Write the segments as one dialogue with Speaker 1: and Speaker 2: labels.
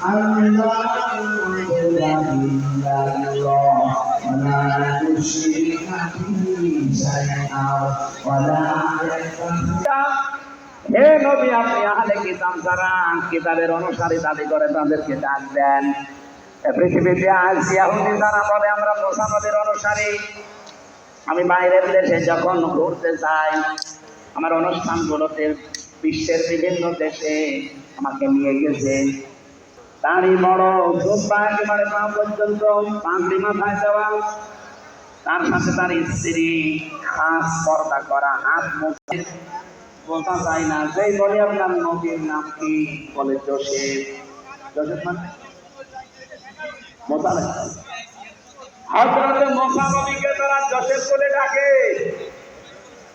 Speaker 1: হে নবী, আপনি আহলে কিতাব যারা কিতাবের অনুসারী দাবি করে তাদেরকে ডাক দেন। পৃথিবীতে আজ ইহুদি যারা বলে আমরা মুহাম্মদের অনুসারী, আমি বাইরের দেশে যখন ঘুরতে যাই, আমার অনুষ্ঠানগুলোতে বিশ্বের বিভিন্ন দেশে আমাকে নিয়ে গেছে। দাড়ি বড়, জুব্বা একেবারে পা পর্যন্ত, পাগড়ি মাথায় দেওয়া, তার সাথে তার স্ত্রী, খাস পর্দা করা, হাত মুখে বোঝা যায় না। যেই বলে আপনার নবীর নাম কি, বলে জোসেফ। জোসেফ মানে মোসালেম। হযরত মুসা নবীকে তারা জোসেফ বলে ডাকে।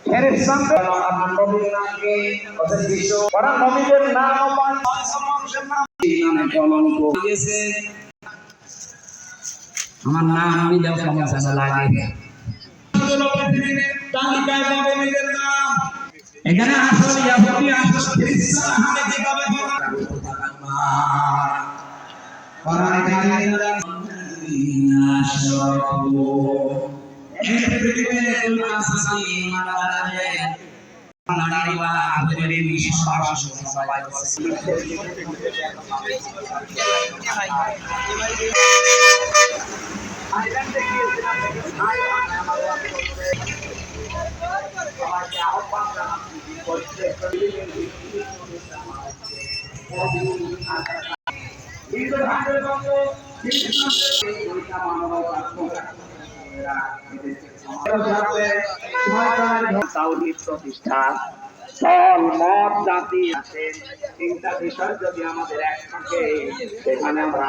Speaker 1: ফেরেশতাদের আমার নবীর নাম কি, ওদের বিশ্ব ওরা নবীদের নাম মানুষের নাম নামে কলঙ্ক দিয়েছে। আমার নাম নিলেও কেমন যেন লাগে। তালিকায় পাবে নিজের নাম। এখানে আসল ইহুদি, আসল খ্রিস্টান হাতে কিভাবে কোরআনে কারিমে নাশরাফু এই পৃথিবীতে আসমানি মালায়ে নারীরা আদরের বিশ্বাস সবাই করছে। আইল্যান্ডে গিয়েছিলাম, সবাইকে আহ্বান জানাচ্ছি প্রতিষ্ঠা দল মত জাতি আছে, তিনটা বিষয় যদি আমাদের এক থাকে সেখানে আমরা